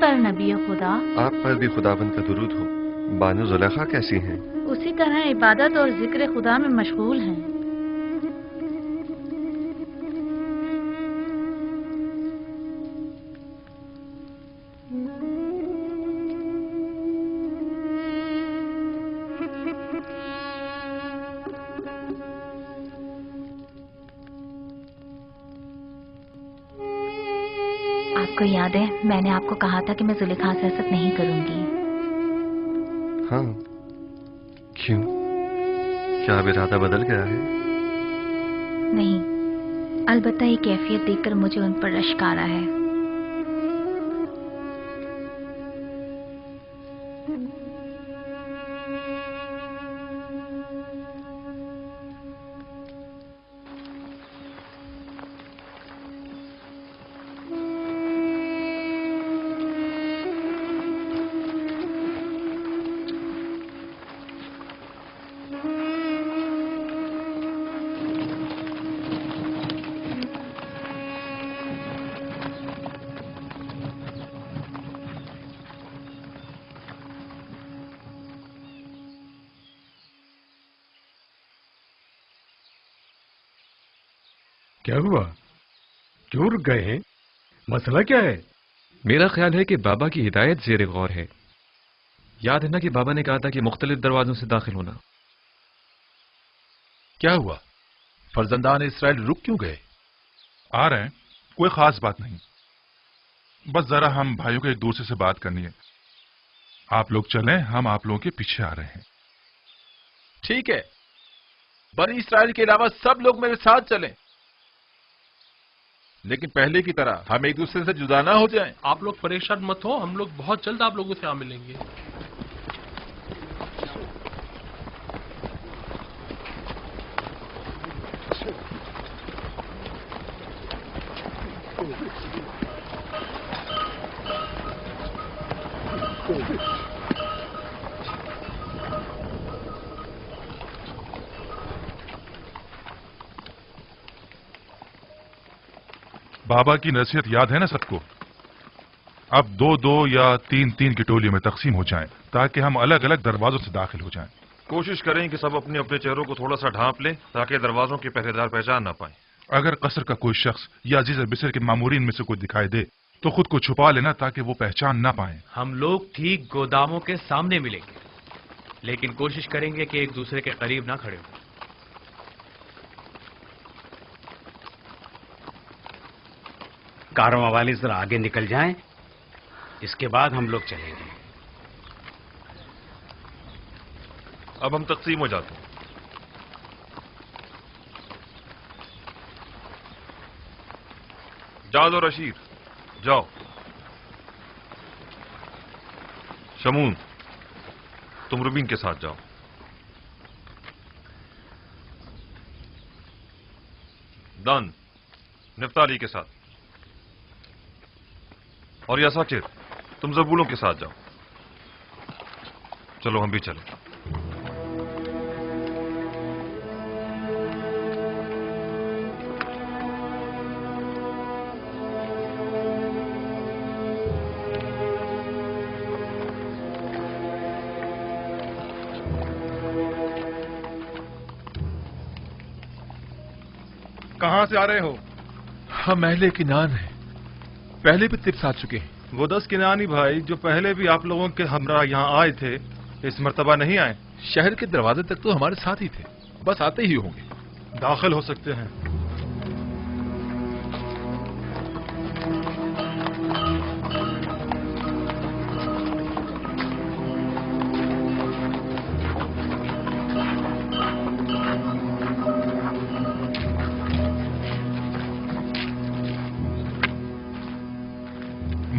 पर नबी खुदा। आप पर भी खुदाबंद का दुरूद हो। बानो जुलेखा कैसी हैं? उसी तरह इबादत और जिक्र खुदा में मशगूल हैं। आपको याद है मैंने आपको कहा था कि मैं जुलेखा से हसद नहीं करूंगी। हाँ, क्यों? क्या अब इरादा बदल गया है? नहीं, अलबत्ता ये कैफियत देखकर मुझे उन पर रश्क आ रहा है। क्या हुआ? क्यों रुक गए हैं? मसला क्या है? मेरा ख्याल है कि बाबा की हिदायत ज़ेर गौर है। याद है ना कि बाबा ने कहा था कि मुख्तलिफ दरवाजों से दाखिल होना। क्या हुआ? फर्जंदान इसराइल रुक क्यों गए? आ रहे हैं, कोई खास बात नहीं, बस जरा हम भाइयों को एक दूसरे से बात करनी है। आप लोग चलें, हम आप लोगों के पीछे आ रहे हैं। ठीक है, बनी इसराइल के अलावा सब लोग मेरे साथ चलें, लेकिन पहले की तरह हम एक दूसरे से जुदा ना हो जाएं। आप लोग परेशान मत हो, हम लोग बहुत जल्द आप लोगों से आ मिलेंगे। बाबा की नसीहत याद है ना सबको? अब दो दो या तीन तीन की टोलियों में तकसीम हो जाएं, ताकि हम अलग अलग दरवाजों से दाखिल हो जाएं। कोशिश करें कि सब अपने अपने चेहरों को थोड़ा सा ढांप लें, ताकि दरवाजों के पहरेदार पहचान ना पाए। अगर कसर का कोई शख्स या अजीज बिसर के मामूरीन में से कोई दिखाई दे तो खुद को छुपा लेना, ताकि वो पहचान ना पाए। हम लोग ठीक गोदामों के सामने मिलेंगे, लेकिन कोशिश करेंगे कि एक दूसरे के करीब ना खड़े हो। कारवां वाले जरा आगे निकल जाएं, इसके बाद हम लोग चलेंगे। अब हम तकसीम हो जाते हैं। जाओ दो रशीद, जाओ। शमून, तुम रुबीन के साथ जाओ। दान, निफ्ताली के साथ। और यासाचिर, तुम जबूलों के साथ जाओ। चलो हम भी चलें। कहां से आ रहे हो? हम अहले किनान हैं, पहले भी तिब्स आ चुके हैं। वो 10 किनानी भाई जो पहले भी आप लोगों के हमरा यहाँ आए थे, इस मर्तबा नहीं आए। शहर के दरवाजे तक तो हमारे साथ ही थे, बस आते ही होंगे। दाखिल हो सकते हैं।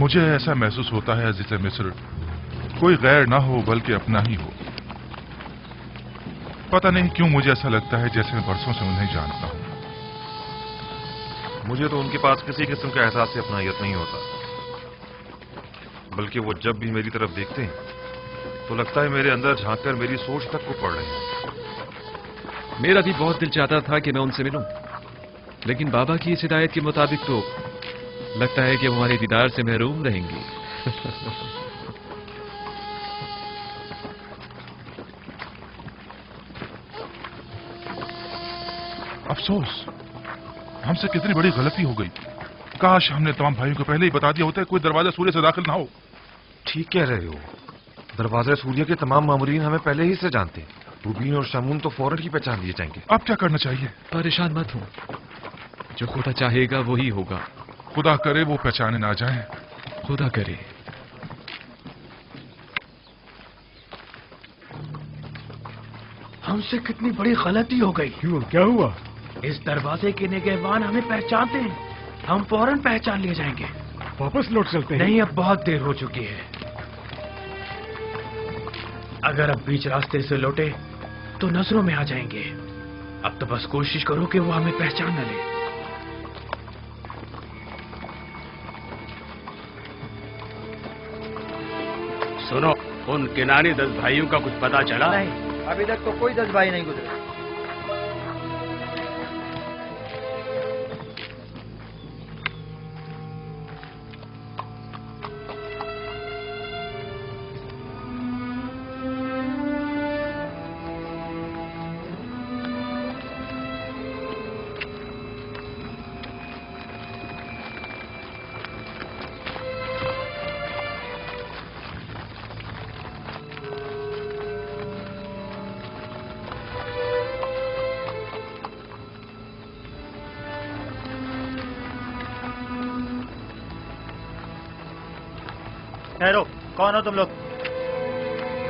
मुझे ऐसा महसूस होता है अजीज़े मिस्र, कोई गैर ना हो बल्कि अपना ही हो। पता नहीं क्यों मुझे ऐसा लगता है जैसे मैं बरसों से उन्हें जानता हूं। मुझे तो उनके पास किसी किस्म का एहसास अपनायत नहीं होता, बल्कि वो जब भी मेरी तरफ देखते हैं तो लगता है मेरे अंदर झांककर मेरी सोच तक को पढ़ रहे हैं। मेरा भी बहुत दिल चाहता था कि मैं उनसे मिलूं, लेकिन बाबा की इस हिदायत के मुताबिक तो लगता है कि वो हमारे दीदार से महरूम रहेंगी। अफसोस, हमसे कितनी बड़ी गलती हो गई। काश हमने तमाम भाइयों को पहले ही बता दिया होता है कोई दरवाजा सूर्य से दाखिल ना हो। ठीक कह रहे हो, दरवाजा सूर्य के तमाम मामूरीन हमें पहले ही से जानते। रूबीन और शामून तो फौरन ही पहचान लिए जाएंगे। अब क्या करना चाहिए? परेशान मत हो, जो खुदा चाहेगा वही होगा। खुदा करे वो पहचाने ना जाए। खुदा करे। हमसे कितनी बड़ी गलती हो गई। क्यों, क्या हुआ? इस दरवाजे के निगहबान हमें पहचानते हैं, हम फौरन पहचान लिए जाएंगे। वापस लौट चलते हैं। नहीं, अब बहुत देर हो चुकी है। अगर अब बीच रास्ते से लौटे तो नजरों में आ जाएंगे। अब तो बस कोशिश करो कि वो हमें पहचान न ले। सुनो, उन किनारी 10 भाइयों का कुछ पता चला? नहीं, अभी तक तो कोई 10 भाई नहीं गुजरे। ठहरो, कौन हो तुम लोग?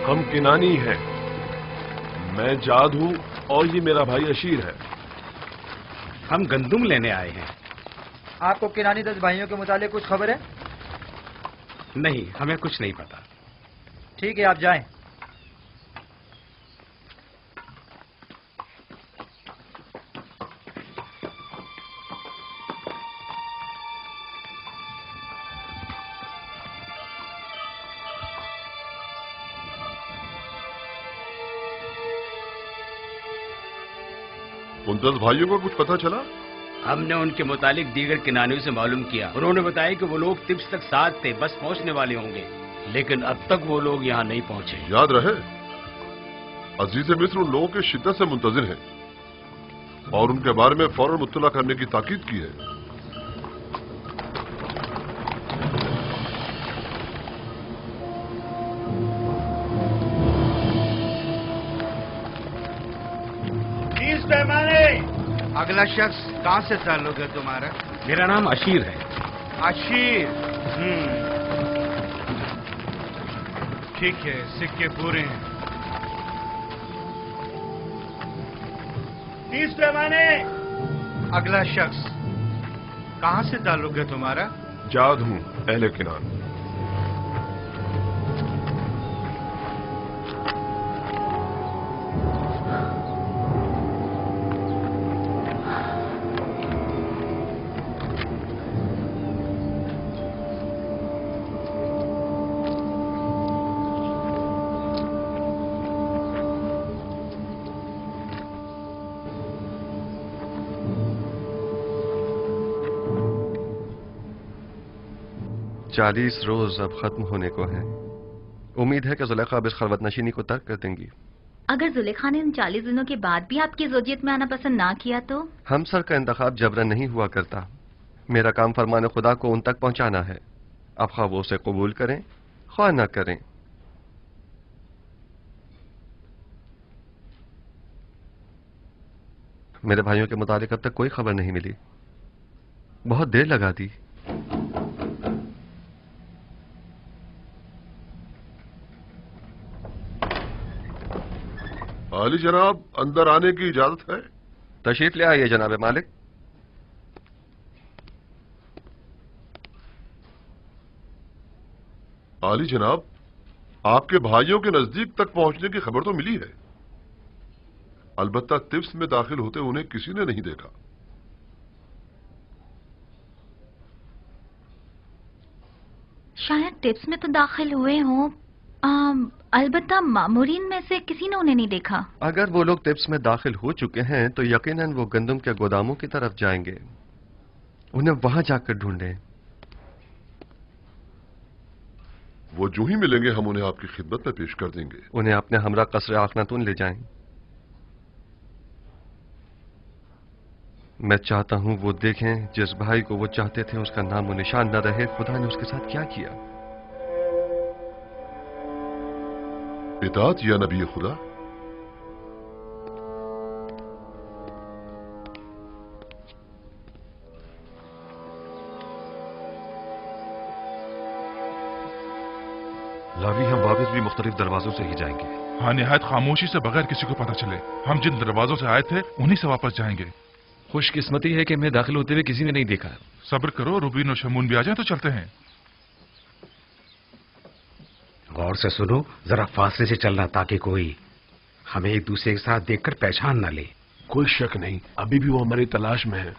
हम किनानी हैं। मैं जाद हूं और ये मेरा भाई अशीर है। हम गंदुम लेने आए हैं। आपको किनानी 10 भाइयों के मुतालिक कुछ खबर है? नहीं, हमें कुछ नहीं पता। ठीक है, आप जाएं। उन 10 भाइयों को कुछ पता चला? हमने उनके मुतालिक दीगर किनानियों से मालूम किया। उन्होंने बताया कि वो लोग तिब्स तक साथ थे, बस पहुंचने वाले होंगे, लेकिन अब तक वो लोग यहाँ नहीं पहुंचे। याद रहे, अजीज मिस्र उन लोगों की शिद्दत से मुंतजिर हैं और उनके बारे में फौरन मुत्तला करने की ताकीद की है। अगला शख्स कहाँ से ताल्लुक है तुम्हारा? मेरा नाम अशीर है। अशीर? ठीक है, सिक्के पूरे हैं। 30 पैमाने। अगला शख्स कहाँ से ताल्लुक है तुम्हारा? जाद हूं, अहले किनान। चालीस रोज अब खत्म होने को हैं। उम्मीद है कि जुलेखा अब इस खलवत नशीनी को तर्क कर देंगी। अगर जुलेखा ने उन 40 दिनों के बाद भी आपकी ज़ौजियत में आना पसंद ना किया तो? हमसर का इंतखाब जबरन नहीं हुआ करता। मेरा काम फरमान खुदा को उन तक पहुंचाना है। अब ख्वाह वो उसे कबूल करें ख्वाह ना करें। मेरे भाइयों के मुताबिक अब तक कोई खबर नहीं मिली। बहुत देर लगा दी। आली जनाब, अंदर आने की इजाजत है? तशरीफ ले आइए जनाब मालिक। आली जनाब, आपके भाइयों के नजदीक तक पहुंचने की खबर तो मिली है, अलबत्ता तिब्स में दाखिल होते उन्हें किसी ने नहीं देखा। शायद टिप्स में तो दाखिल हुए हों, अलबत्ता मामूरीन में से किसी ने उन्हें नहीं देखा। अगर वो लोग टिप्स में दाखिल हो चुके हैं तो यकीनन वो गंदम के गोदामों की तरफ जाएंगे। उन्हें वहां जाकर ढूंढें। वो जो ही मिलेंगे हम उन्हें आपकी खिदमत में पेश कर देंगे। उन्हें अपने हमरा कसर आखनातून ले जाएं। मैं चाहता हूं वो देखें जिस भाई को वो चाहते थे उसका नाम व निशान न रहे, खुदा ने उसके साथ क्या किया। इताअत या नबी खुदा। लावी, हम वापस भी मुख्तलिफ दरवाजों से ही जाएंगे। हाँ, निहायत खामोशी से, बगैर किसी को पता चले। हम जिन दरवाजों से आए थे उन्हीं से वापस जाएंगे। खुशकिस्मती है कि मैं दाखिल होते हुए किसी ने नहीं देखा। सब्र करो, रुबीन और शमून भी आ जाए तो चलते हैं। गौर से सुनो, जरा फासले से चलना ताकि कोई हमें एक दूसरे के साथ देखकर पहचान न ले। कोई शक नहीं, अभी भी वो हमारी तलाश में है।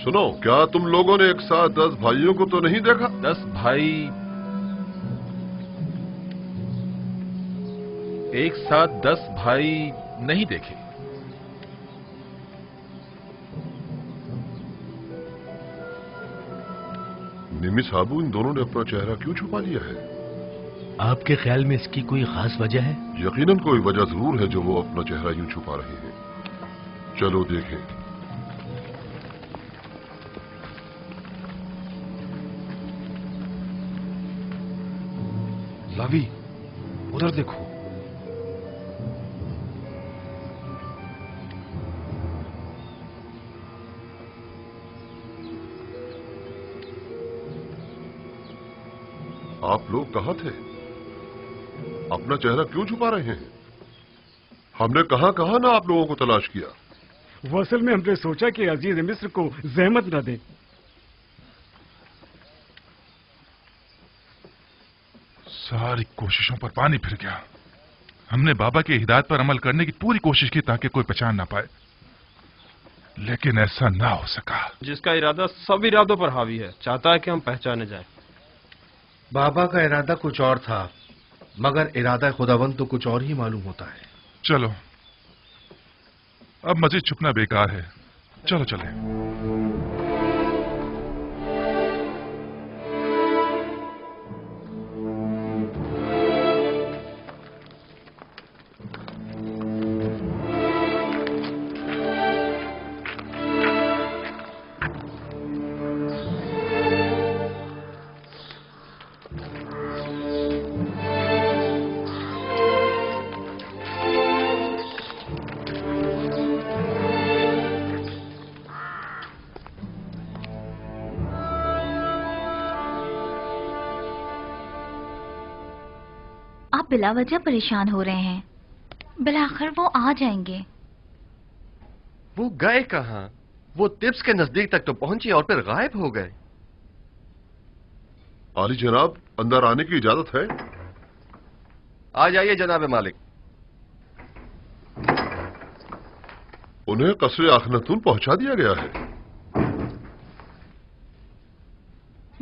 सुनो, क्या तुम लोगों ने एक साथ 10 भाइयों को तो नहीं देखा? 10 भाई एक साथ 10 भाई नहीं देखे। निमी साहबू, इन दोनों ने अपना चेहरा क्यों छुपा लिया है? आपके ख्याल में इसकी कोई खास वजह है? यकीनन कोई वजह जरूर है जो वो अपना चेहरा यूं छुपा रहे हैं। चलो देखें। लावी, उधर देखो। आप लोग कहां थे? अपना चेहरा क्यों छुपा रहे हैं? हमने कहां कहां ना आप लोगों को तलाश किया। वो असल में हमने सोचा कि अजीज मिस्र को जहमत न दें। सारी कोशिशों पर पानी फिर गया। हमने बाबा की हिदायत पर अमल करने की पूरी कोशिश की ताकि कोई पहचान ना पाए, लेकिन ऐसा ना हो सका। जिसका इरादा सब इरादों पर हावी है, चाहता है कि हम पहचाने जाएं। बाबा का इरादा कुछ और था, मगर इरादा खुदावंद तो कुछ और ही मालूम होता है। चलो, अब मजीद छुपना बेकार है। चलो चलें। आप बिला वजह परेशान हो रहे हैं। बिलाखिर वो आ जाएंगे। वो गए कहां? वो तिब्स के नजदीक तक तो पहुंचे और फिर गायब हो गए। आली जनाब, अंदर आने की इजाजत है? आ जाइए जनाब मालिक। उन्हें कसरे आखनतून पहुंचा दिया गया है।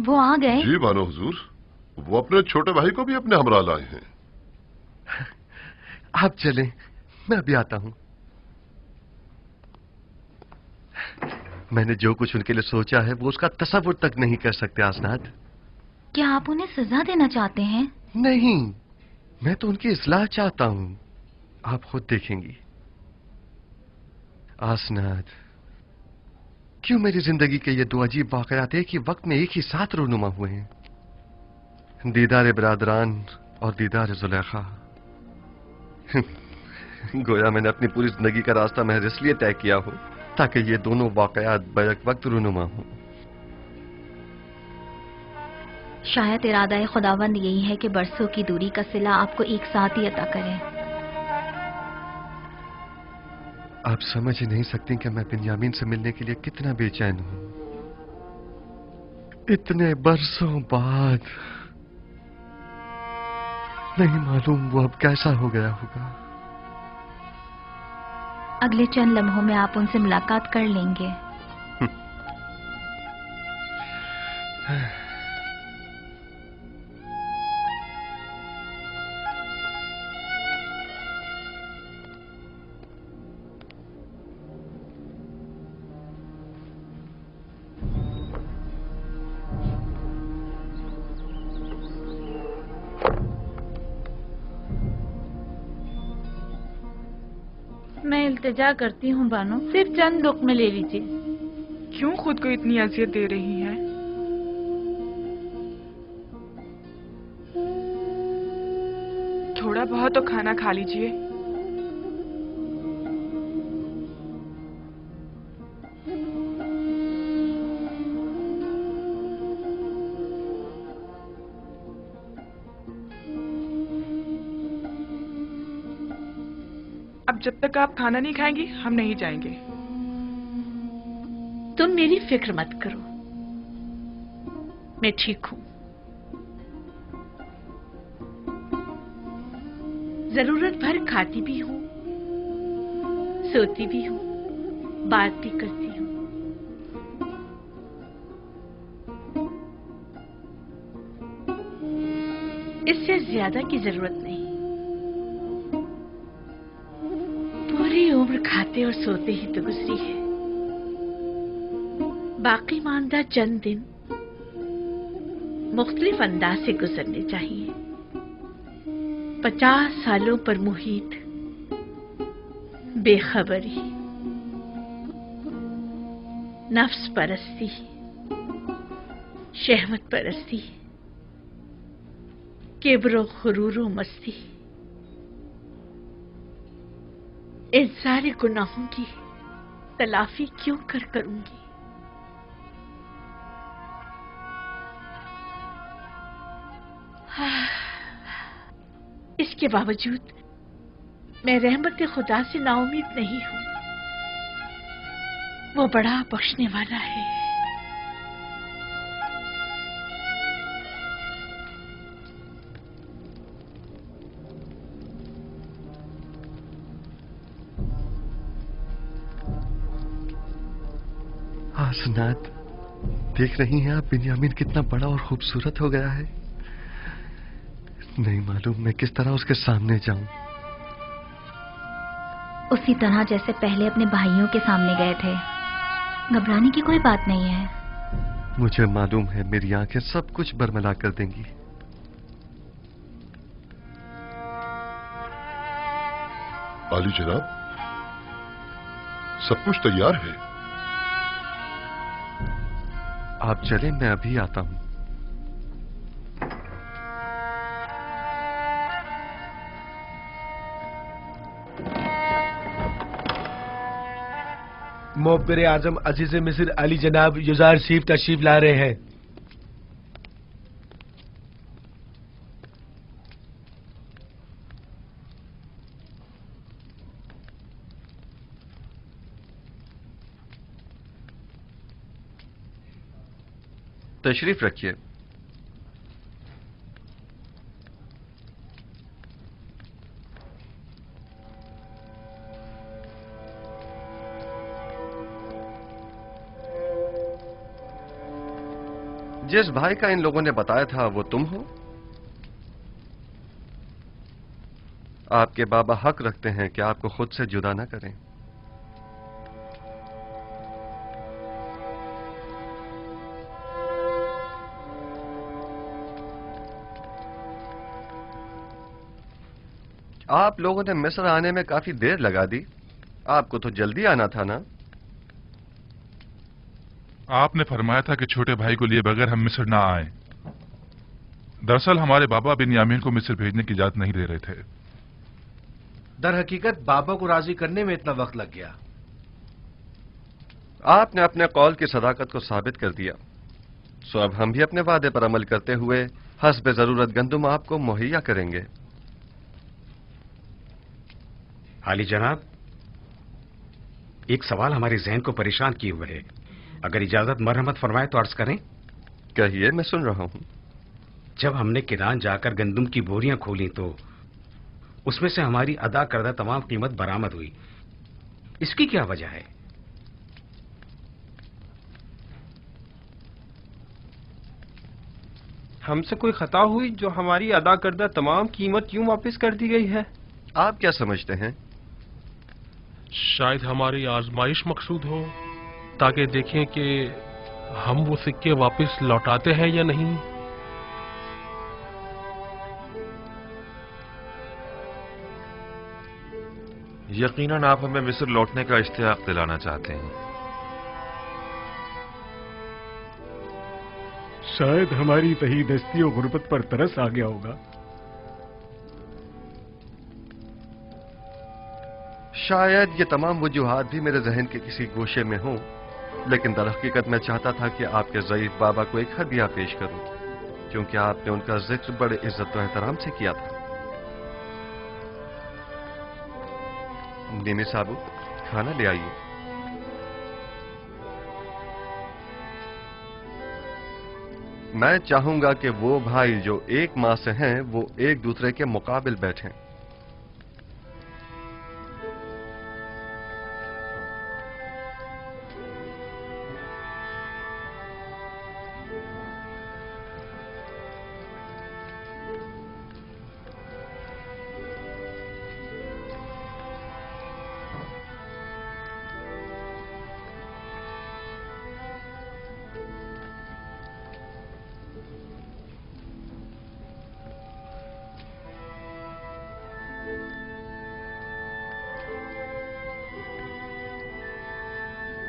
वो आ गए? जी बानो हुजूर, वो अपने छोटे भाई को भी अपने हमरा लाए हैं। आप चलें, मैं अभी आता हूं। मैंने जो कुछ उनके लिए सोचा है वो उसका तसव्वुर तक नहीं कर सकते आसनाद। क्या आप उन्हें सजा देना चाहते हैं? नहीं, मैं तो उनकी इस्लाह चाहता हूं। आप खुद देखेंगी। आसनाद, क्यों मेरी जिंदगी के ये दो अजीब वाकयात एक ही वक्त में एक ही साथ रूनुमा हुए हैं? दीदार बरादरान और दीदार जुलेखा। गोया मैंने अपनी पूरी जिंदगी का रास्ता महज इसलिए तय किया हो ताकि ये दोनों वाकयात बैक वक्त रूनुमा हों। शायद इरादा खुदावंद यही है कि बरसों की दूरी का सिला आपको एक साथ ही अता करें। आप समझ ही नहीं सकती कि मैं बिन्यामीन से मिलने के लिए कितना बेचैन हूं। इतने बरसों बाद। नहीं मालूम वो अब कैसा हो गया होगा। अगले चंद लम्हों में आप उनसे मुलाकात कर लेंगे। मैं इल्तिजा करती हूँ बानो, सिर्फ चंद लुक़्मे ले लीजिए। क्यों खुद को इतनी अजियत दे रही हैं? थोड़ा बहुत तो खाना खा लीजिए। अब जब तक आप खाना नहीं खाएंगी हम नहीं जाएंगे। तुम मेरी फिक्र मत करो, मैं ठीक हूं। जरूरत भर खाती भी हूं, सोती भी हूं, बात भी करती हूं। इससे ज्यादा की जरूरत नहीं। पूरी उम्र खाते और सोते ही तो गुजरी है। बाकी मानदा चंद दिन मुख्तलिफ अंदाज से गुजरने चाहिए। 50 सालों पर मुहित बेखबरी, नफ्स परस्ती, शहवत परस्ती, किब्र खुरूर मस्ती, इन सारे गुनाहों की तलाफी क्यों करूंगी? इसके बावजूद मैं रहमत खुदा से नाउमीद नहीं हूं। वो बड़ा बख्शने वाला है। हसनात, देख रही हैं आप बिन्यामीन कितना बड़ा और खूबसूरत हो गया है। नहीं मालूम मैं किस तरह उसके सामने जाऊं। उसी तरह जैसे पहले अपने भाइयों के सामने गए थे। घबराने की कोई बात नहीं है। मुझे मालूम है मेरी आंखें सब कुछ बरमला कर देंगी। आली जनाब, सब कुछ तैयार है। आप चलें, मैं अभी आता हूं। मोहब्बर आजम अजीज मिस्र अली जनाब युजार शरीफ तशरीफ ला रहे हैं। तशरीफ रखिए। जिस भाई का इन लोगों ने बताया था वो तुम हो? आपके बाबा हक रखते हैं कि आपको खुद से जुदा न करें। आप लोगों ने मिस्र आने में काफी देर लगा दी। आपको तो जल्दी आना था ना? आपने फरमाया था कि छोटे भाई को लिए बगैर हम मिस्र ना आए। दरअसल हमारे बाबा बिन्यामीन को मिस्र भेजने की इजाजत नहीं दे रहे थे। दर हकीकत बाबा को राजी करने में इतना वक्त लग गया। आपने अपने कौल की सदाकत को साबित कर दिया। सो अब हम भी अपने वादे पर अमल करते हुए हस्ब जरूरत गंदुम आपको मुहैया करेंगे। आली जनाब, एक सवाल हमारे जहन को परेशान किए हुए है। अगर इजाजत मरहमत फरमाए तो अर्ज करें। कहिए, मैं सुन रहा हूं। जब हमने किरान जाकर गंदुम की बोरियां खोली तो उसमें से हमारी अदा करदा तमाम कीमत बरामद हुई। इसकी क्या वजह है? हमसे कोई खता हुई जो हमारी अदा करदा तमाम कीमत यूं वापस कर दी गई है? आप क्या समझते हैं? शायद हमारी आजमाइश मकसूद हो, ताकि देखें कि हम वो सिक्के वापस लौटाते हैं या नहीं। यकीनन आप हमें मिस्र लौटने का इश्तियाक दिलाना चाहते हैं। शायद हमारी तहीदस्ती और गुर्बत पर तरस आ गया होगा। शायद ये तमाम वजूहात भी मेरे जहन के किसी गोशे में हों, लेकिन दरहकीकत मैं चाहता था कि आपके ज़ईफ बाबा को एक हदिया पेश करूं, क्योंकि आपने उनका जिक्र बड़े इज्जत और एहतराम से किया था। निमी साबू, खाना ले आइए। मैं चाहूंगा कि वो भाई जो एक मां से हैं, वो एक दूसरे के मुकाबिल बैठें।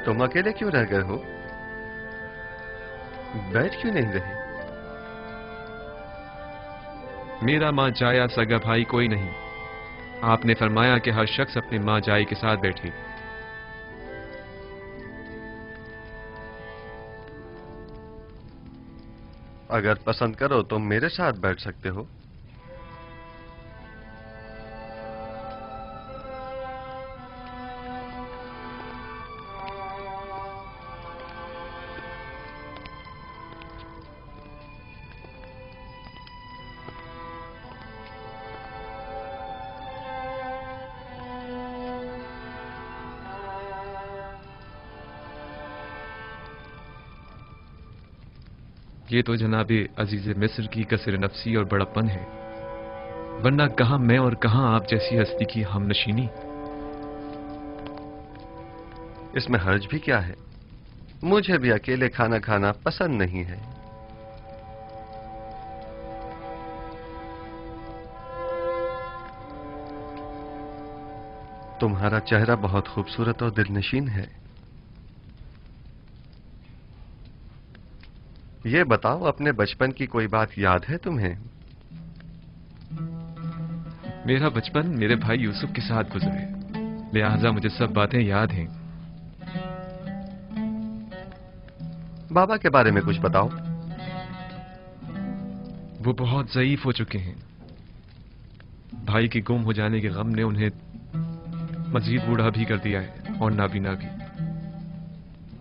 तुम अकेले क्यों रह गए हो? बैठ क्यों नहीं रहे? मेरा मां जाया सगा भाई कोई नहीं। आपने फरमाया कि हर शख्स अपने मां जाई के साथ बैठे। अगर पसंद करो तो मेरे साथ बैठ सकते हो। ये तो जनाबे अजीज मिस्र की कसर नफसी और बड़प्पन है, वरना कहां मैं और कहां आप जैसी हस्ती की हमनशीनी। इसमें हर्ज भी क्या है? मुझे भी अकेले खाना खाना पसंद नहीं है। तुम्हारा चेहरा बहुत खूबसूरत और दिलनशीन है। ये बताओ, अपने बचपन की कोई बात याद है तुम्हें? मेरा बचपन मेरे भाई यूसुफ के साथ गुजरे, लिहाजा मुझे सब बातें याद हैं। बाबा के बारे में कुछ बताओ। वो बहुत ज़ईफ हो चुके हैं। भाई के गुम हो जाने के गम ने उन्हें मजीद बूढ़ा भी कर दिया है और नाबीना भी।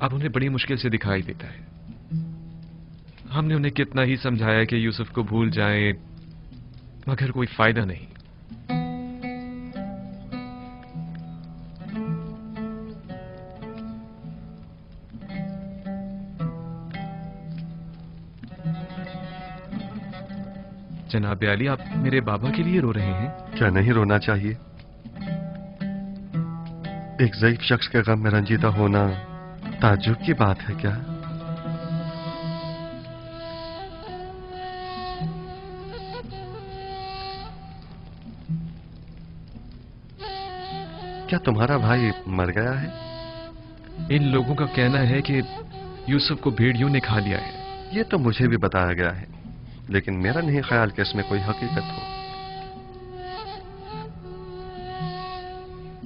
अब उन्हें बड़ी मुश्किल से दिखाई देता है। हमने उन्हें कितना ही समझाया कि यूसुफ को भूल जाएं, मगर कोई फायदा नहीं। जनाब अली, आप मेरे बाबा के लिए रो रहे हैं? क्या नहीं रोना चाहिए? एक ज़ईफ शख्स के गम में रंजीदा होना ताज्जुब की बात है क्या? क्या तुम्हारा भाई मर गया है? इन लोगों का कहना है कि यूसुफ को भेड़ियों ने खा लिया है। ये तो मुझे भी बताया गया है, लेकिन मेरा नहीं ख्याल कि इसमें कोई हकीकत हो।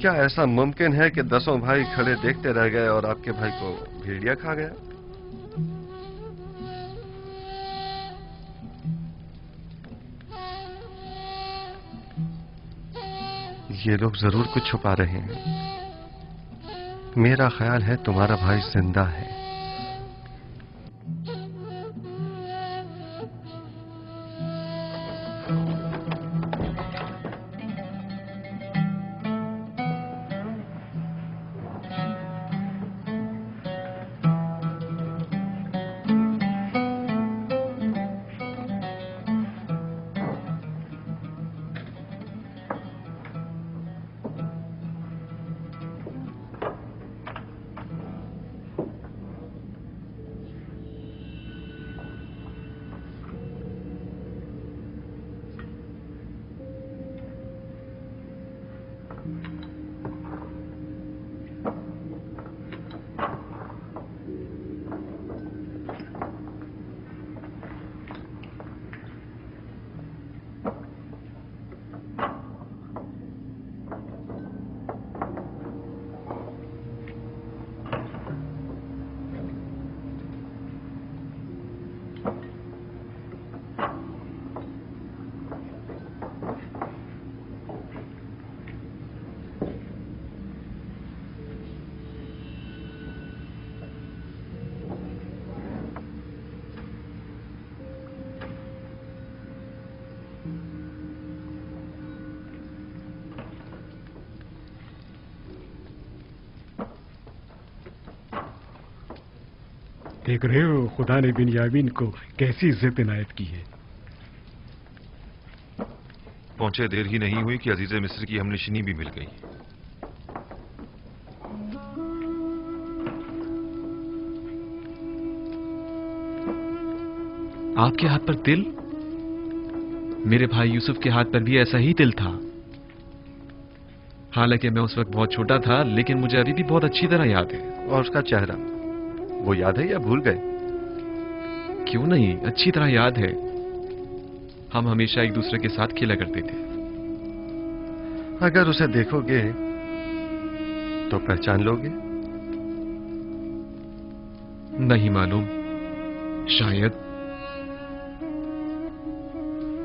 क्या ऐसा मुमकिन है कि 10 भाई खड़े देखते रह गए और आपके भाई को भेड़िया खा गया? ये लोग जरूर कुछ छुपा रहे हैं। मेरा ख्याल है तुम्हारा भाई जिंदा है। देख रहे हो खुदा ने बिन्यामीन को कैसी इज्जत इनायत की है। पहुंचे देर ही नहीं हुई कि अजीज मिस्र की हमनशिनी भी मिल गई। आपके हाथ पर तिल? मेरे भाई यूसुफ के हाथ पर भी ऐसा ही तिल था। हालांकि मैं उस वक्त बहुत छोटा था, लेकिन मुझे अभी भी बहुत अच्छी तरह याद है। और उसका चेहरा, वो याद है या भूल गए? क्यों नहीं, अच्छी तरह याद है। हम हमेशा एक दूसरे के साथ खेला करते थे। अगर उसे देखोगे तो पहचान लोगे? नहीं मालूम, शायद।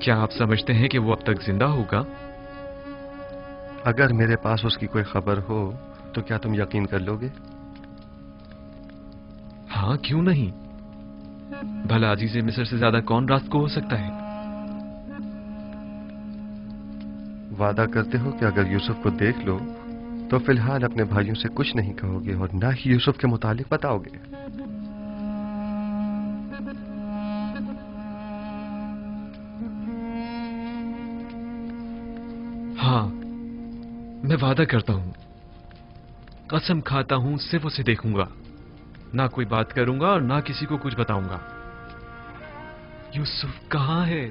क्या आप समझते हैं कि वो अब तक जिंदा होगा? अगर मेरे पास उसकी कोई खबर हो तो क्या तुम यकीन कर लोगे? हाँ, क्यों नहीं। भला अजीज मिस्र से ज्यादा कौन रास्त को हो सकता है? वादा करते हो कि अगर यूसुफ को देख लो तो फिलहाल अपने भाइयों से कुछ नहीं कहोगे और ना ही यूसुफ के मुतालिक बताओगे? हाँ, मैं वादा करता हूं, कसम खाता हूं, सिर्फ उसे देखूंगा, ना कोई बात करूंगा और ना किसी को कुछ बताऊंगा। यूसुफ कहां है?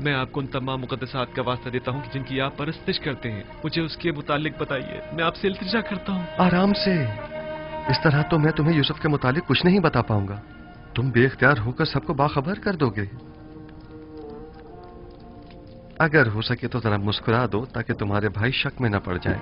मैं आपको उन तमाम मुकद्दसात का वास्ता देता हूं कि जिनकी आप परस्तिश करते हैं, मुझे उसके मुतालिक बताइए। मैं आपसे इल्तिजा करता हूं। आराम से। इस तरह तो मैं तुम्हें यूसुफ के मुतालिक कुछ नहीं बता पाऊंगा। तुम बेख्तियार होकर सबको बाखबर कर दोगे। अगर हो सके तो जरा मुस्कुरा दो ताकि तुम्हारे भाई शक में न पड़ जाएं।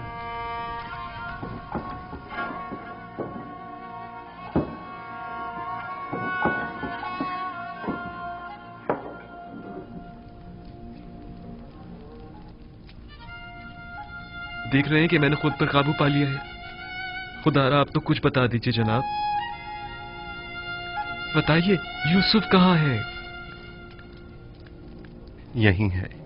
देख रहे हैं कि मैंने खुद पर काबू पा लिया है। खुदारा आप तो कुछ बता दीजिए जनाब। बताइए, यूसुफ कहां है? यही है।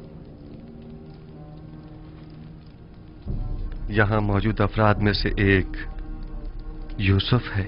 यहां मौजूद अफराद में से एक यूसुफ है।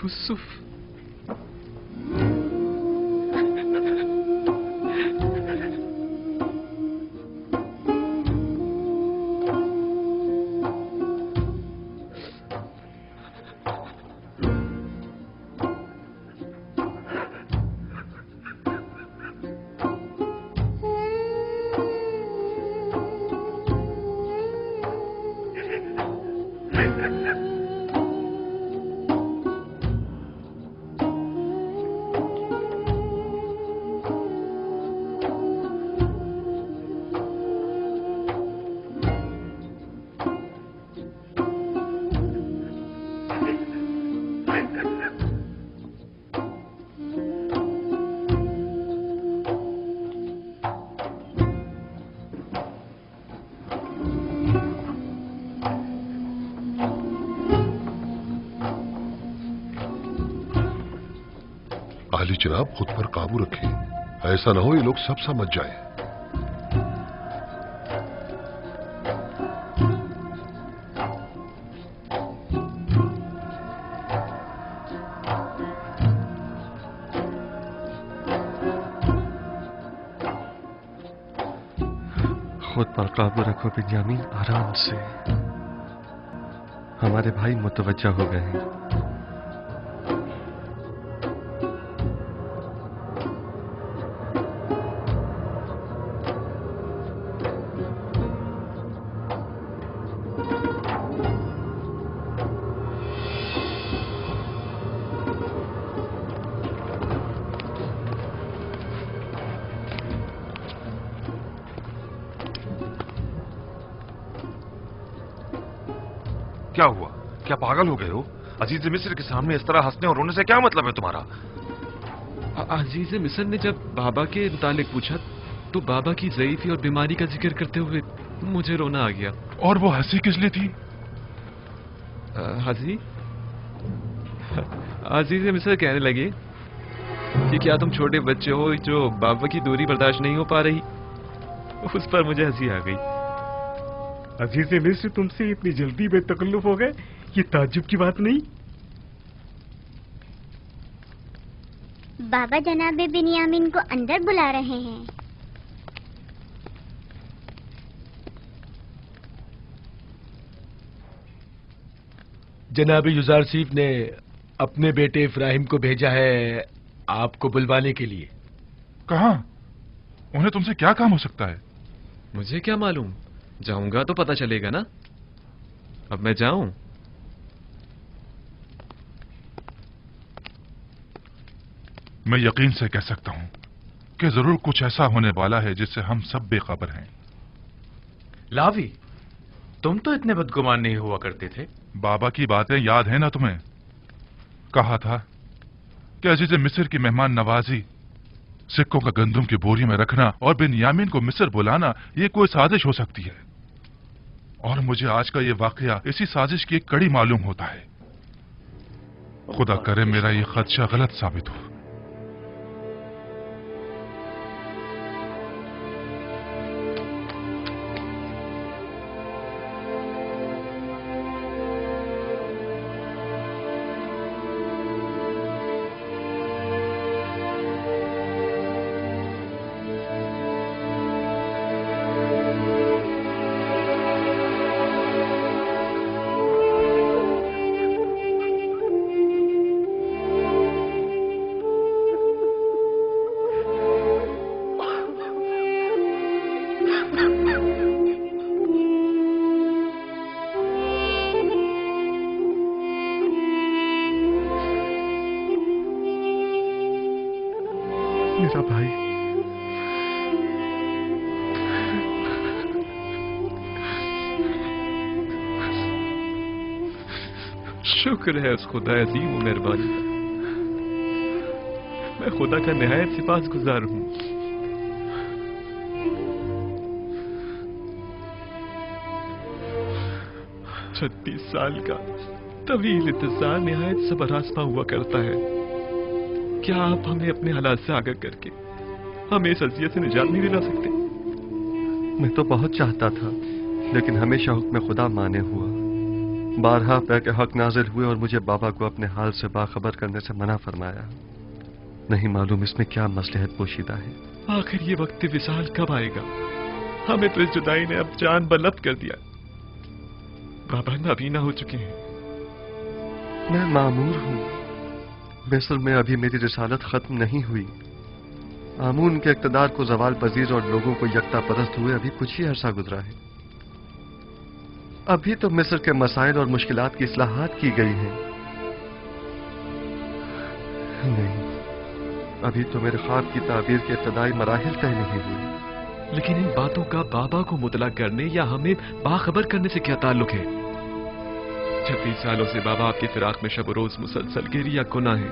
यूसुफ, आली जनाब, खुद पर काबू रखें। ऐसा ना हो ये लोग सब समझ जाएं। खुद पर काबू रखो बिन्यामीन, आराम से। हमारे भाई मुतवज्जा हो गए हैं। क्या हुआ? क्या पागल हो गए हो? अजीज मिस्र के सामने इस तरह हंसने और रोने से क्या मतलब है तुम्हारा? अजीज मिस्र ने जब बाबा के मुतालिक पूछा तो बाबा की ज़ईफ़ी और बीमारी का जिक्र करते हुए मुझे रोना आ गया। और वो हंसी किस लिए थी? हंसी? अजीज मिस्र कहने लगे कि क्या तुम छोटे बच्चे हो जो बाबा की दूरी बर्दाश्त नहीं हो पा रही? उस पर मुझे हंसी आ गई। अजीज मिस्र तुमसे इतनी जल्दी बेतकल्लुफ हो गए, ये ताज्जुब की बात नहीं। बाबा जनाब बिन्यामिन को अंदर बुला रहे हैं। जनाब युजारसीफ ने अपने बेटे इब्राहिम को भेजा है आपको बुलवाने के लिए। कहाँ? उन्हें तुमसे क्या काम हो सकता है? मुझे क्या मालूम, जाऊंगा तो पता चलेगा ना। अब मैं जाऊं? मैं यकीन से कह सकता हूं कि जरूर कुछ ऐसा होने वाला है जिससे हम सब बेखबर हैं। लावी, तुम तो इतने बदगुमान नहीं हुआ करते थे। बाबा की बातें याद है ना तुम्हें? कहा था कि अजीज मिस्र की मेहमान नवाजी, सिक्कों का गंदुम की बोरी में रखना और बिन्यामीन को मिस्र बुलाना ये कोई साजिश हो सकती है। और मुझे आज का ये वाकया इसी साजिश की एक कड़ी मालूम होता है। खुदा करे मेरा ये खदशा गलत साबित हो। मेरा भाई, शुक्र है उस खुदा अजीम व मेहरबानी का। मैं खुदा का निहायत सिपासगुजार हूं। छत्तीस साल का तवील इंतजार निहायत सबरासमा हुआ करता है। क्या आप हमें अपने हालात से आगाह करके हमें इस अज़ियत से निजात नहीं दिला सकते? मैं तो बहुत चाहता था, लेकिन हमेशा हुक्म खुदा माने हुआ। बारहा पे के हक नाजिल हुए और मुझे बाबा को अपने हाल से बाखबर करने से मना फरमाया। नहीं मालूम इसमें क्या मसलहत पोशीदा है। आखिर ये वक्त विसाल कब आएगा? हमें तो इस जुदाई ने अब जान बलब्द कर दिया। बाबा नाबीना हो चुके हैं। मैं मामूर हूँ। मिस्र में अभी मेरी रिसालत खत्म नहीं हुई। आमून के इक़्तिदार को जवाल पजीर और लोगों को यकता परस्त हुए अभी कुछ ही अरसा गुजरा है। अभी तो मिस्र के मसाइल और मुश्किलात की इस्लाहात की गई हैं। नहीं, अभी तो मेरे ख्वाब की ताबीर के इब्तदाई मराहिल तय नहीं हुई। लेकिन इन बातों का बाबा को मुतला करने या हमें बाखबर करने से क्या ताल्लुक है? 36 सालों से बाबा आपके फिराक में शब रोज मुसलसल गिरी या गुनाह है।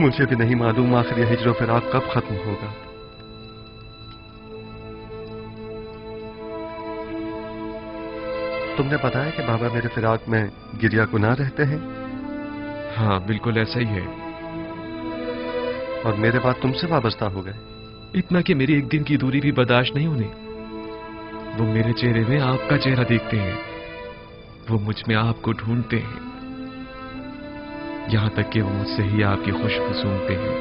मुझे भी नहीं मालूम आखिर यह हिज्र फिराक कब खत्म होगा। तुमने बताया कि बाबा मेरे फिराक में गिरिया गुनाह रहते हैं? हाँ, बिल्कुल ऐसा ही है। और मेरे बाद तुमसे वाबस्ता हो गए? इतना कि मेरी एक दिन की दूरी भी बर्दाश्त नहीं होने। वो मेरे चेहरे में आपका चेहरा देखते हैं, वो मुझ में आपको ढूंढते हैं, यहां तक कि वो मुझसे ही आपकी खुशबू सूंघते हैं।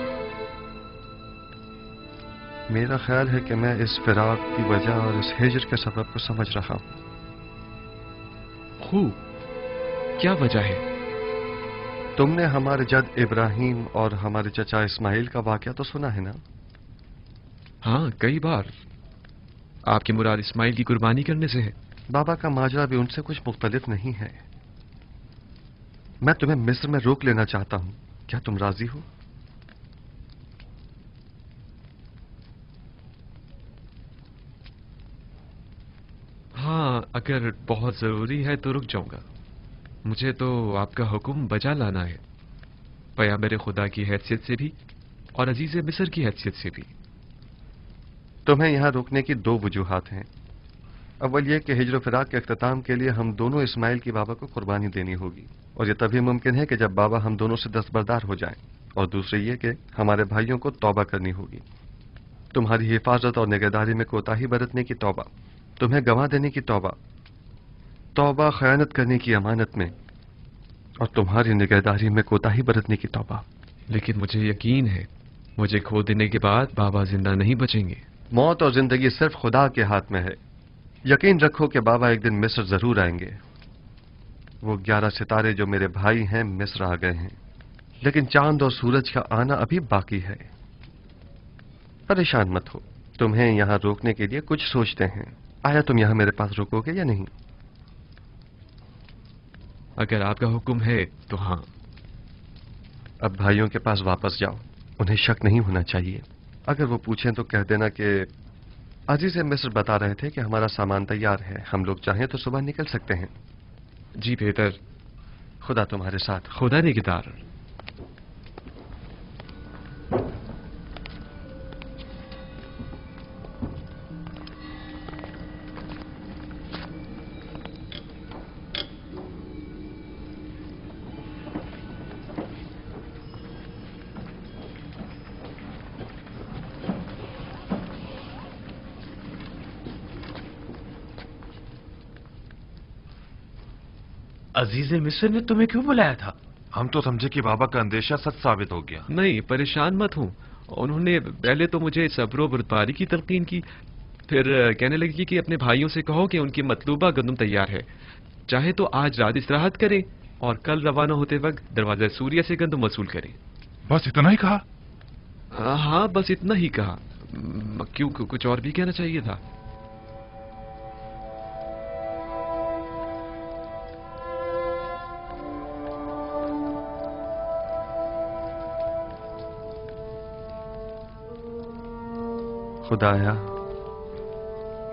मेरा ख्याल है कि मैं इस फिराक की वजह और इस हिज्र के सबब को समझ रहा हूं। खूब, क्या वजह है? तुमने हमारे जद इब्राहिम और हमारे चचा इस्माइल का वाकया तो सुना है ना? हाँ, कई बार। आपकी मुराद इस्माइल की कुर्बानी करने से है। बाबा का माजरा भी उनसे कुछ मुख्तलिफ नहीं है। मैं तुम्हें मिस्र में रोक लेना चाहता हूं, क्या तुम राजी हो? हाँ, अगर बहुत जरूरी है तो रुक जाऊंगा। मुझे तो आपका हुक्म बजा लाना है, पैगंबर खुदा की हैसियत से भी और अजीज मिस्र की हैसियत से भी। तुम्हें यहाँ रोकने की दो वजूहात हैं। अव्वल यह कि हिज्र फिराक के अख्ताम के लिए हम दोनों इस्माइल की बाबा को कुर्बानी देनी होगी, और यह तभी मुमकिन है कि जब बाबा हम दोनों से दस्तबरदार हो जाएं। और दूसरी ये कि हमारे भाइयों को तौबा करनी होगी। तुम्हारी हिफाजत और निगहदारी में कोताही बरतने की तौबा, तुम्हें गंवा देने की तौबा, तौबा खयानत करने की अमानत में, और तुम्हारी निगहदारी में कोताही बरतने की तौबा। लेकिन मुझे यकीन है मुझे खो देने के बाद बाबा जिंदा नहीं बचेंगे। मौत और जिंदगी सिर्फ खुदा के हाथ में है। यकीन रखो कि बाबा एक दिन मिस्र जरूर आएंगे। वो 11 सितारे जो मेरे भाई हैं मिस्र आ गए हैं, लेकिन चांद और सूरज का आना अभी बाकी है। परेशान मत हो, तुम्हें यहां रोकने के लिए कुछ सोचते हैं। आया तुम यहां मेरे पास रुकोगे या नहीं? अगर आपका हुक्म है तो हाँ। अब भाइयों के पास वापस जाओ, उन्हें शक नहीं होना चाहिए। अगर वो पूछें तो कह देना कि अजीज मिस्र बता रहे थे कि हमारा सामान तैयार है, हम लोग चाहें तो सुबह निकल सकते हैं। जी बेहतर। खुदा तुम्हारे साथ। खुदा निगहदार। अजीज मिस्र ने तुम्हें क्यों बुलाया था? हम तो समझे कि बाबा का अंदेशा सच साबित हो गया। नहीं, परेशान मत हूं। उन्होंने पहले तो मुझे सब्र और बर्दारी की तलकीन की, फिर कहने लगी कि अपने भाइयों से कहो कि उनकी मतलूबा गंदम तैयार है, चाहे तो आज रात इस्तिराहत करें और कल रवाना होते वक्त दरवाजा सूर्य से गंदम वसूल करें। बस इतना ही कहा? हाँ, बस इतना ही कहा। क्यों, कुछ और भी कहना चाहिए था? खुदाया,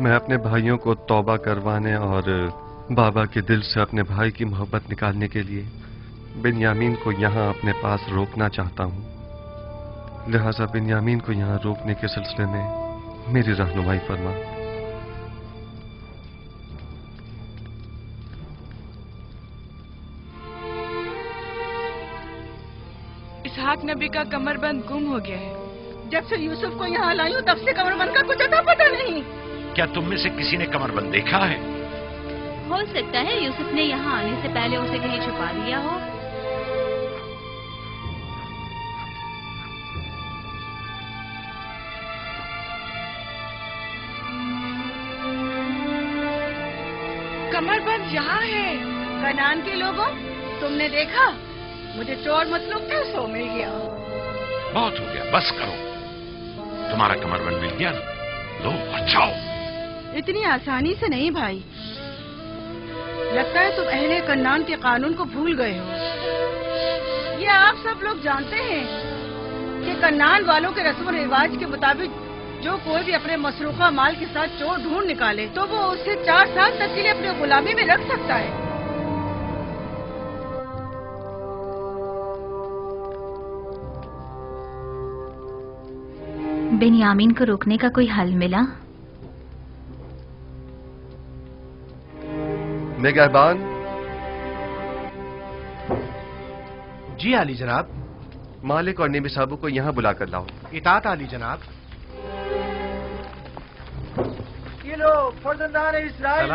मैं अपने भाइयों को तौबा करवाने और बाबा के दिल से अपने भाई की मोहब्बत निकालने के लिए बिन्यामीन को यहाँ अपने पास रोकना चाहता हूँ। लिहाजा बिन्यामीन को यहाँ रोकने के सिलसिले में मेरी रहनुमाई फरमा। इसहाक नबी का कमरबंद गुम हो गया है। जब से यूसुफ को यहाँ लाई हूँ तब से कमरबंद का कुछ अता पता नहीं। क्या तुम में से किसी ने कमरबंद देखा है? हो सकता है यूसुफ ने यहाँ आने से पहले उसे कहीं छुपा दिया हो। कमरबंद यहाँ है। कनान के लोगों, तुमने देखा? मुझे चोर मतलूब था, सो मिल गया। बहुत हो गया, बस करो। तुम्हारा कमरबंद मिल गया, लो बचाओ। इतनी आसानी से नहीं भाई। लगता है तुम अहले कन्नान के कानून को भूल गए हो। ये आप सब लोग जानते हैं कि कन्नान वालों के रस्म रिवाज के मुताबिक जो कोई भी अपने मसरूखा माल के साथ चोर ढूंढ निकाले तो वो उसे 4 साल तक के लिए अपने गुलामी में रख सकता है। बिन्यामीन को रोकने का कोई हल मिला? निगहबान। जी आली जनाब। मालिक और नेमी साहब को यहाँ बुलाकर लाओ। इताअत आली जनाब। ये लो फर्जंदान इस्राइल।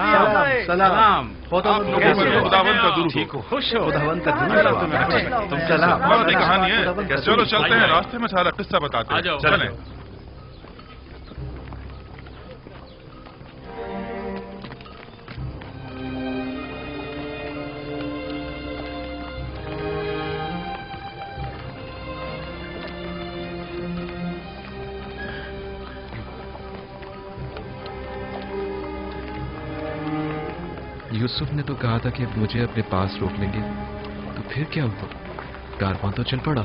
सलाम। खुदावंद का दुरूद। ठीक हो, खुश हो। खुदावंद का दुरूद। तुम सलाम। बहुत कहानी है। चलो चलते हैं, रास्ते में सारा किस्सा बताते हैं। चलें। यूसुफ ने तो कहा था कि अब मुझे अपने पास रोक लेंगे, तो फिर क्या हुआ? कारवां तो चल पड़ा।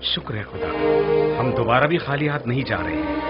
शुक्र है खुदा का, हम दोबारा भी खाली हाथ नहीं जा रहे हैं।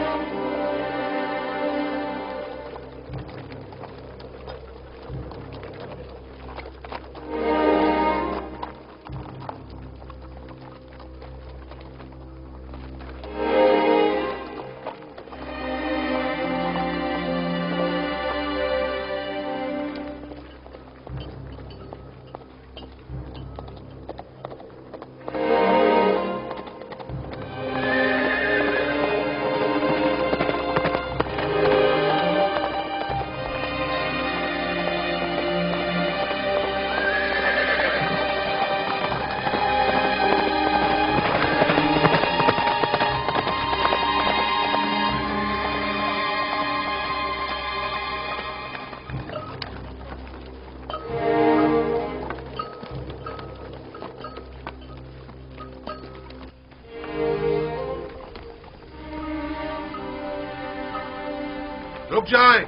रुक जाएं,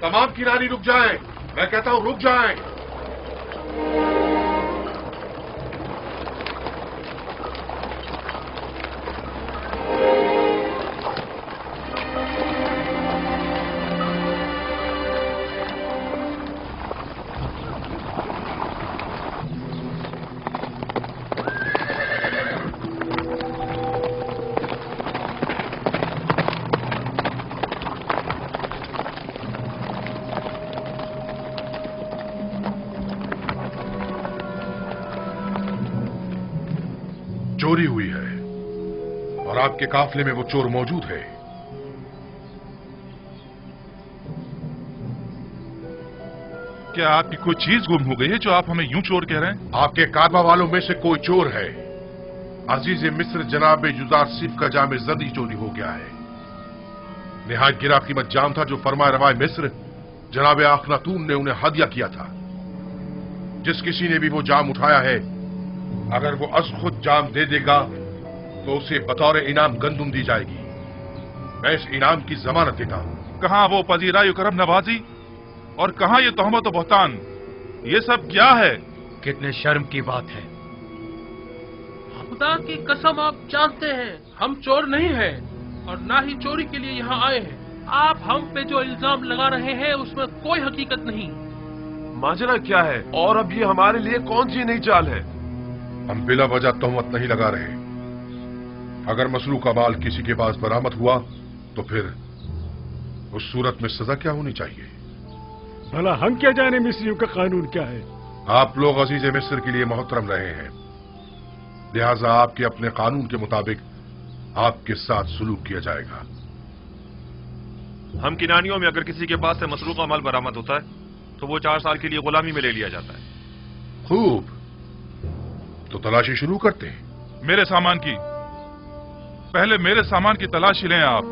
तमाम किनारी रुक जाएं, मैं कहता हूं रुक जाएं। चोरी हुई है और आपके काफले में वो चोर मौजूद है। क्या आपकी कोई चीज गुम हो गई है जो आप हमें यूं चोर कह रहे हैं? आपके कारवा वालों में से कोई चोर है। अजीज मिस्र जनाब युजार सिफ का जाम जदी चोरी हो गया है। निहायत गिरा कीमत जाम था जो फरमाए रवाए मिस्र जनाब आखनातून ने उन्हें हदिया किया था। जिस किसी ने भी वो जाम उठाया है, अगर वो अज खुद जाम दे देगा तो उसे बतौर इनाम गंदुम दी जाएगी। मैं इस इनाम की जमानत देता हूं। कहां वो पजीराई करम नवाजी और कहां ये तोहमत और बहतान? ये सब क्या है? कितने शर्म की बात है। खुदा की कसम, आप जानते हैं हम चोर नहीं हैं और ना ही चोरी के लिए यहाँ आए हैं। आप हम पे जो इल्जाम लगा रहे हैं उसमें कोई हकीकत नहीं। माजरा क्या है और अब ये हमारे लिए कौन सी नई चाल है? हम बिला वजह तोहमत नहीं लगा रहे। अगर मसरूक का माल किसी के पास बरामद हुआ तो फिर उस सूरत में सजा क्या होनी चाहिए? भला हम क्या जाने मिस्रियों का कानून क्या है? आप लोग अजीज मिस्र के लिए मोहतरम रहे हैं, लिहाजा आपके अपने कानून के मुताबिक आपके साथ सुलूक किया जाएगा। हम किनानियों में अगर किसी के पास से मसरूका माल बरामद होता है तो वो 4 साल के लिए गुलामी में ले लिया जाता है। खूब, तो तलाशी शुरू करते हैं। मेरे सामान की, पहले मेरे सामान की तलाशी लें आप।